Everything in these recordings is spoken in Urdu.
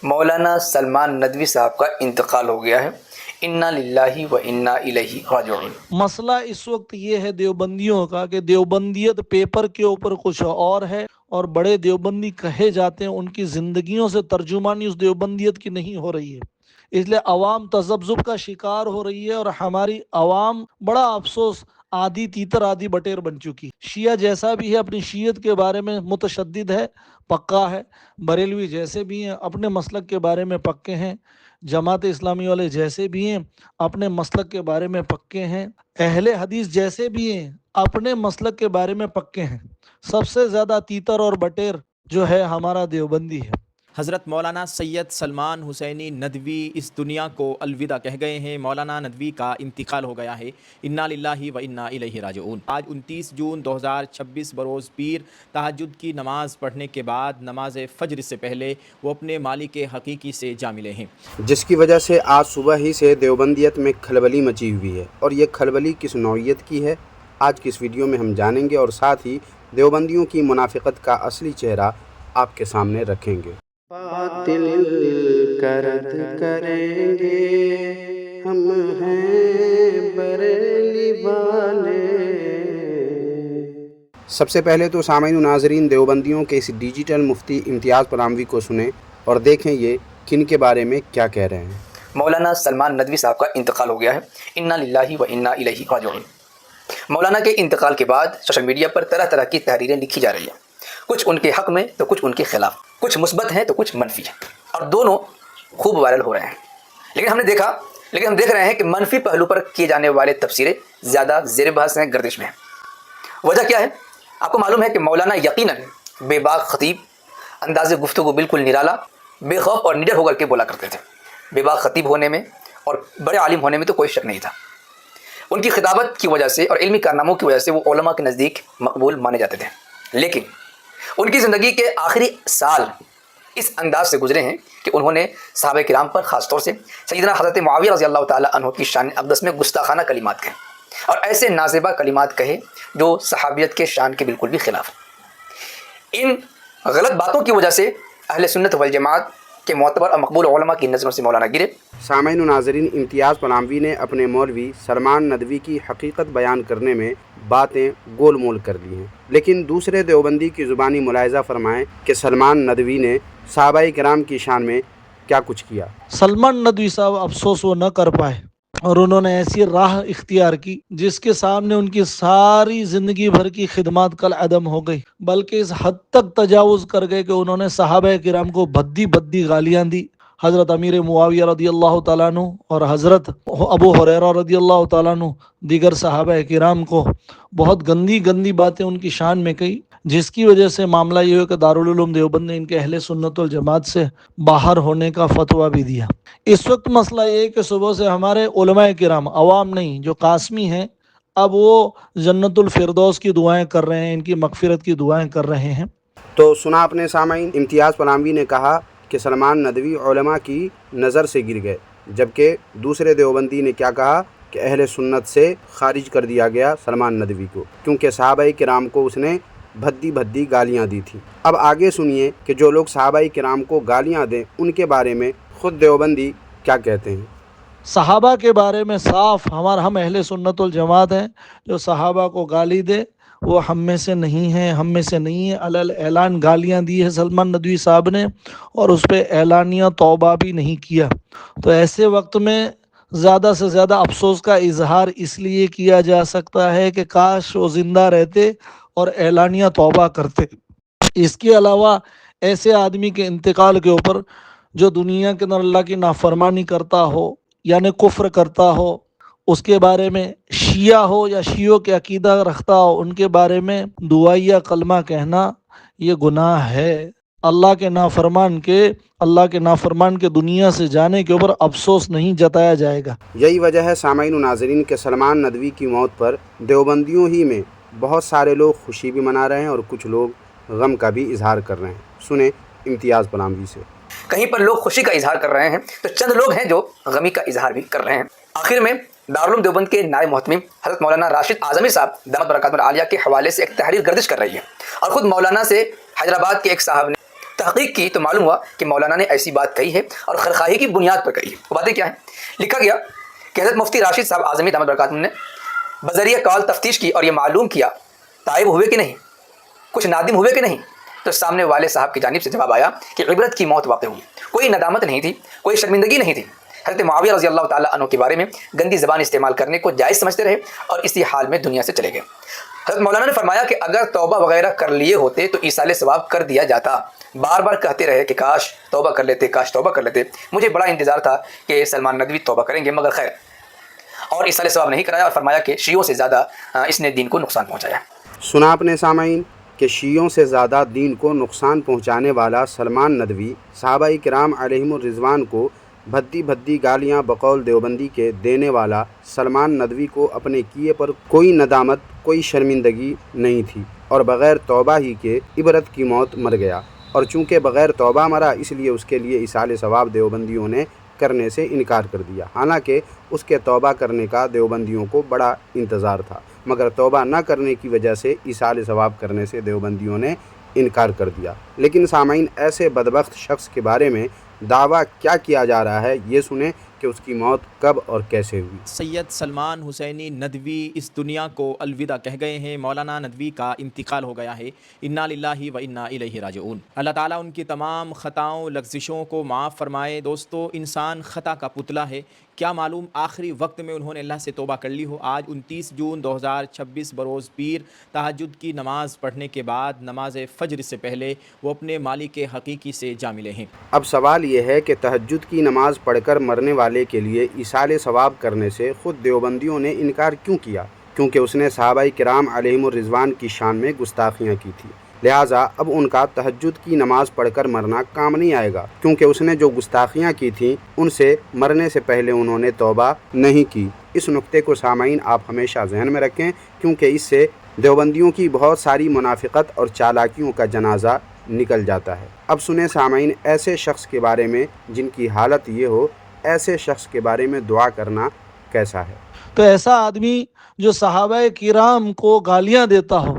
مولانا سلمان ندوی صاحب کا انتقال ہو گیا ہے، انا للہ و انا الیہ راجعون۔ مسئلہ اس وقت یہ ہے دیوبندیوں کا کہ دیوبندیت پیپر کے اوپر کچھ اور ہے، اور بڑے دیوبندی کہے جاتے ہیں، ان کی زندگیوں سے ترجمانی اس دیوبندیت کی نہیں ہو رہی ہے، اس لیے عوام تذبذب کا شکار ہو رہی ہے، اور ہماری عوام بڑا افسوس آدھی تیتر آدھی بٹیر بن چکی۔ شیعہ جیسا بھی ہے اپنی شیعت کے بارے میں متشدد ہے، پکا ہے، بریلوی جیسے بھی ہیں اپنے مسلک کے بارے میں پکے ہیں، جماعت اسلامی والے جیسے بھی ہیں اپنے مسلک کے بارے میں پکے ہیں، اہل حدیث جیسے بھی ہیں اپنے مسلک کے بارے میں پکے ہیں۔ سب سے زیادہ تیتر اور بٹیر جو ہے ہمارا دیوبندی ہے۔ حضرت مولانا سید سلمان حسینی ندوی اس دنیا کو الوداع کہہ گئے ہیں۔ مولانا ندوی کا انتقال ہو گیا ہے، انا للہ و انا الیہ راجعون۔ آج 29 جون 2026 بروز پیر تہجد کی نماز پڑھنے کے بعد نماز فجر سے پہلے وہ اپنے مالک حقیقی سے جا ملے ہیں، جس کی وجہ سے آج صبح ہی سے دیوبندیت میں کھلبلی مچی ہوئی ہے۔ اور یہ کھلبلی کس نوعیت کی ہے آج کی اس ویڈیو میں ہم جانیں گے، اور ساتھ ہی دیوبندیوں کی منافقت کا اصلی چہرہ آپ کے سامنے رکھیں گے۔ باطل کرد کریں گے ہم ہیں بریلی والے۔ سب سے پہلے تو سامعین و ناظرین دیوبندیوں کے اس ڈیجیٹل مفتی امتیاز پراموی کو سنیں اور دیکھیں یہ کن کے بارے میں کیا کہہ رہے ہیں۔ مولانا سلمان ندوی صاحب کا انتقال ہو گیا ہے، انا للہ و انا الیہ راجعون۔ مولانا کے انتقال کے بعد سوشل میڈیا پر طرح طرح کی تحریریں لکھی جا رہی ہیں، کچھ ان کے حق میں تو کچھ ان کے خلاف، کچھ مثبت ہیں تو کچھ منفی ہیں، اور دونوں خوب وائرل ہو رہے ہیں۔ لیکن ہم دیکھ رہے ہیں کہ منفی پہلو پر کیے جانے والے تبصرے زیادہ زیر بحث ہیں، گردش میں ہیں۔ وجہ کیا ہے؟ آپ کو معلوم ہے کہ مولانا یقیناً بے باک خطیب، انداز گفتگو بالکل نرالا، بے خوف اور نڈر ہو کر کے بولا کرتے تھے۔ بے باک خطیب ہونے میں اور بڑے عالم ہونے میں تو کوئی شک نہیں تھا۔ ان کی خطابت کی وجہ سے اور علمی کارناموں کی وجہ سے وہ علماء کے نزدیک مقبول مانے جاتے تھے، لیکن ان کی زندگی کے آخری سال اس انداز سے گزرے ہیں کہ انہوں نے صحابہ کرام پر خاص طور سے سیدنا حضرت معاویہ رضی اللہ تعالی عنہ کی شان اقدس میں گستاخانہ کلمات کہے، اور ایسے نازیبہ کلمات کہے جو صحابیت کے شان کے بالکل بھی خلاف۔ ان غلط باتوں کی وجہ سے اہل سنت والجماعت کے معتبر اور مقبول علماء کی نظروں سے مولانا گرے۔ سامعین و ناظرین، امتیاز پراموی نے اپنے مولوی سلمان ندوی کی حقیقت بیان کرنے میں باتیں گول مول کر دی ہیں، لیکن دوسرے دیوبندی کی زبانی ملاحظہ فرمائیں کہ سلمان ندوی نے صحابہ کرام کی شان میں کیا کچھ کیا۔ سلمان ندوی صاحب افسوس وہ نہ کر پائے، اور انہوں نے ایسی راہ اختیار کی جس کے سامنے ان کی ساری زندگی بھر کی خدمات کل عدم ہو گئی، بلکہ اس حد تک تجاوز کر گئے کہ انہوں نے صحابہ کرام کو بھدی گالیاں دی۔ حضرت امیر معاویہ رضی اللہ تعالیٰ عنہ اور حضرت ابو ہریرہ رضی اللہ تعالیٰ عنہ دیگر صحابہ کرام کو بہت گندی باتیں ان کی شان میں کہی، جس کی وجہ سے معاملہ یہ ہو کہ دارالعلوم دیوبند نے ان کے اہل سنت والجماعت سے باہر ہونے کا فتویٰ بھی دیا۔ اس وقت مسئلہ یہ ہے کہ صبح سے ہمارے علماء کرام، عوام نہیں، جو قاسمی ہیں، اب وہ جنت الفردوس کی دعائیں کر رہے ہیں، ان کی مغفرت کی دعائیں کر رہے ہیں۔ تو سنا اپنے سامعین، امتیاز پراموی نے کہا کہ سلمان ندوی علماء کی نظر سے گر گئے، جبکہ دوسرے دیوبندی نے کیا کہا کہ اہل سنت سے خارج کر دیا گیا سلمان ندوی کو، کیونکہ صحابہ کرام کو اس نے بھدی گالیاں دی تھی۔ اب آگے سنیے کہ جو لوگ صحابہ کرام کو گالیاں دیں ان کے بارے میں خود دیوبندی کیا کہتے ہیں۔ صحابہ کے بارے میں صاف ہم اہل سنت والجماعت ہیں، جو صحابہ کو گالی دے وہ ہم میں سے نہیں ہیں، علل اعلان گالیاں دی ہے سلمان ندوی صاحب نے، اور اس پہ اعلانیہ توبہ بھی نہیں کیا۔ تو ایسے وقت میں زیادہ سے زیادہ افسوس کا اظہار اس لیے کیا جا سکتا ہے کہ کاش وہ زندہ رہتے اور اعلانیہ توبہ کرتے۔ اس کے علاوہ ایسے آدمی کے انتقال کے اوپر جو دنیا کے اندر اللہ کی نافرمانی کرتا ہو، یعنی کفر کرتا ہو، اس کے بارے میں شیعہ ہو یا شیعوں کے عقیدہ رکھتا ہو، ان کے بارے میں دعائیہ کلمہ کہنا یہ گناہ ہے۔ اللہ کے نافرمان کے دنیا سے جانے کے اوپر افسوس نہیں جتایا جائے گا۔ یہی وجہ ہے سامعین و ناظرین کہ سلمان ندوی کی موت پر دیوبندیوں ہی میں بہت سارے لوگ خوشی بھی منا رہے ہیں اور کچھ لوگ غم کا بھی اظہار کر رہے ہیں۔ سنیں امتیاز پراموی سے۔ کہیں پر لوگ خوشی کا اظہار کر رہے ہیں تو چند لوگ ہیں جو غمی کا اظہار بھی کر رہے ہیں۔ آخر میں دارالعلوم دیوبند کے نائب محتمم حضرت مولانا راشد اعظمی صاحب دامت برکاتہ العالیہ کے حوالے سے ایک تحریر گردش کر رہی ہے، اور خود مولانا سے حیدرآباد کے ایک صاحب نے تحقیق کی تو معلوم ہوا کہ مولانا نے ایسی بات کہی ہے اور خیرخواہی کی بنیاد پر کہی ہے. وہ باتیں کیا ہیں؟ لکھا گیا کہ حضرت مفتی راشد صاحب اعظمی دامت برکاتہ نے بذریعہ کال تفتیش کی اور یہ معلوم کیا تائب ہوئے کہ نہیں، کچھ نادم ہوئے کہ نہیں. تو سامنے والے صاحب کی جانب سے جواب آیا کہ عبرت کی موت واقع ہوئی، کوئی ندامت نہیں تھی، کوئی شرمندگی نہیں تھی. حضرت معاویہ رضی اللہ تعالیٰ عنہ کے بارے میں گندی زبان استعمال کرنے کو جائز سمجھتے رہے اور اسی حال میں دنیا سے چلے گئے. حضرت مولانا نے فرمایا کہ اگر توبہ وغیرہ کر لیے ہوتے تو ایصال ثواب کر دیا جاتا. بار بار کہتے رہے کہ کاش توبہ کر لیتے، کاش توبہ کر لیتے. مجھے بڑا انتظار تھا کہ سلمان ندوی توبہ کریں گے، مگر خیر، اور ایصال ثواب نہیں کرایا اور فرمایا کہ شیعوں سے زیادہ اس نے دین کو نقصان پہنچایا. سنا اپنے سامعین کہ شیعوں سے زیادہ دین کو نقصان پہنچانے والا سلمان ندوی صحابہ کرام علیہم الرضوان کو بھدی بھدی گالیاں بقول دیوبندی کے دینے والا سلمان ندوی کو اپنے کیے پر کوئی ندامت، کوئی شرمندگی نہیں تھی اور بغیر توبہ ہی کے عبرت کی موت مر گیا. اور چونکہ بغیر توبہ مرا اس لیے اس کے لیے ایصال ثواب دیوبندیوں نے کرنے سے انکار کر دیا، حالانکہ اس کے توبہ کرنے کا دیوبندیوں کو بڑا انتظار تھا، مگر توبہ نہ کرنے کی وجہ سے ایصال ثواب کرنے سے دیوبندیوں نے انکار کر دیا. لیکن سامعین، ایسے بدبخت شخص کے بارے میں دعویٰ کیا جا رہا ہے، یہ سنیں کہ اس کی موت کب اور کیسے ہوئی. سید سلمان حسینی ندوی اس دنیا کو الوداع کہہ گئے ہیں. مولانا ندوی کا انتقال ہو گیا ہے. انا للہ و انا الیہ راجعون. اللہ تعالیٰ ان کی تمام خطاؤں لغزشوں کو معاف فرمائے. دوستو، انسان خطا کا پتلا ہے. کیا معلوم آخری وقت میں انہوں نے اللہ سے توبہ کر لی ہو. آج 29 جون 2026 بروز پیر تہجد کی نماز پڑھنے کے بعد نماز فجر سے پہلے وہ اپنے مالک حقیقی سے جا ملے ہیں. اب سوال یہ ہے کہ تہجد کی نماز پڑھ کر مرنے والے کے لیے ایصال ثواب کرنے سے خود دیوبندیوں نے انکار کیوں کیا؟ کیونکہ اس نے صحابہ کرام علیہم الرضوان کی شان میں گستاخیاں کی تھی. لہٰذا اب ان کا تہجد کی نماز پڑھ کر مرنا کام نہیں آئے گا، کیونکہ اس نے جو گستاخیاں کی تھیں ان سے مرنے سے پہلے انہوں نے توبہ نہیں کی. اس نقطے کو سامعین آپ ہمیشہ ذہن میں رکھیں، کیونکہ اس سے دیوبندیوں کی بہت ساری منافقت اور چالاکیوں کا جنازہ نکل جاتا ہے. اب سنیں سامعین، ایسے شخص کے بارے میں جن کی حالت یہ ہو، ایسے شخص کے بارے میں دعا کرنا کیسا ہے. تو ایسا آدمی جو صحابہ کرام کو گالیاں دیتا ہو،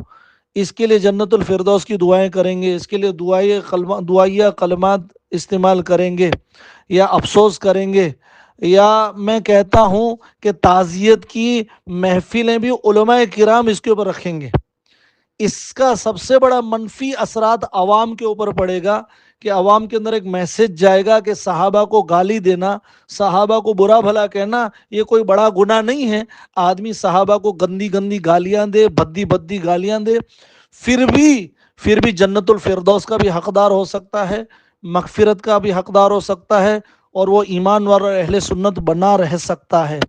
اس کے لیے جنت الفردوس کی دعائیں کریں گے، اس کے لیے دعائیہ کلمات استعمال کریں گے یا افسوس کریں گے، یا میں کہتا ہوں کہ تعزیت کی محفلیں بھی علماء کرام اس کے اوپر رکھیں گے. اس کا سب سے بڑا منفی اثرات عوام کے اوپر پڑے گا کہ عوام کے اندر ایک میسج جائے گا کہ صحابہ کو گالی دینا، صحابہ کو برا بھلا کہنا یہ کوئی بڑا گناہ نہیں ہے. آدمی صحابہ کو گندی گندی گالیاں دے، بھدی بھدی گالیاں دے، پھر بھی جنت الفردوس کا بھی حقدار ہو سکتا ہے، مغفرت کا بھی حقدار ہو سکتا ہے، اور وہ ایمان والا اہل سنت بنا رہ سکتا ہے.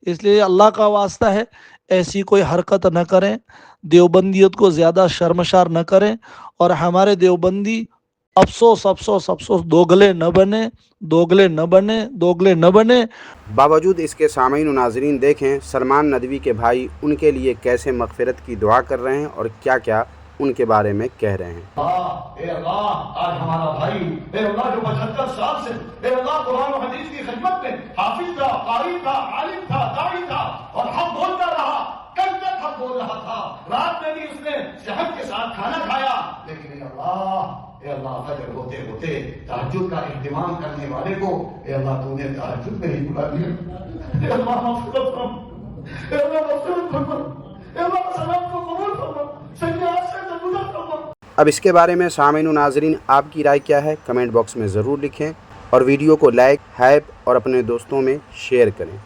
اس لیے اللہ کا واسطہ ہے ایسی کوئی حرکت نہ کریں، دیوبندیت کو زیادہ شرمشار نہ کریں، اور ہمارے دیوبندی افسوس افسوس افسوس دوگلے نہ بنے. باوجود اس کے سامعین و ناظرین دیکھیں سلمان ندوی کے بھائی ان کے لیے کیسے مغفرت کی دعا کر رہے ہیں اور کیا کیا ان کے بارے میں کہہ رہے ہیں. اے اللہ، آج ہمارا بھائی، اے اللہ جو 75 سال سے اے اللہ قرآن و حدیث کی خدمت میں حافظ تھا، قاری تھا، عالم تھا، داعی تھا اور حق بولتا رہا، کل تک حق بول رہا تھا، رات میں بھی اس نے صحت کے ساتھ کھانا کھایا، لیکن اے اللہ فجر ہوتے ہوتے تہجد کا اہتمام کرنے والے کو اے اللہ تو نے تہجد میں ہی بلا دیا. اے اللہ مغفرت فرما، اے اللہ مغفرت فرما، اے اللہ سلام کو قبول فرما، سیئات سے درگزر فرما. اب اس کے بارے میں سامعین و ناظرین آپ کی رائے کیا ہے؟ کمنٹ باکس میں ضرور لکھیں اور ویڈیو کو لائک، ہائپ اور اپنے دوستوں میں شیئر کریں.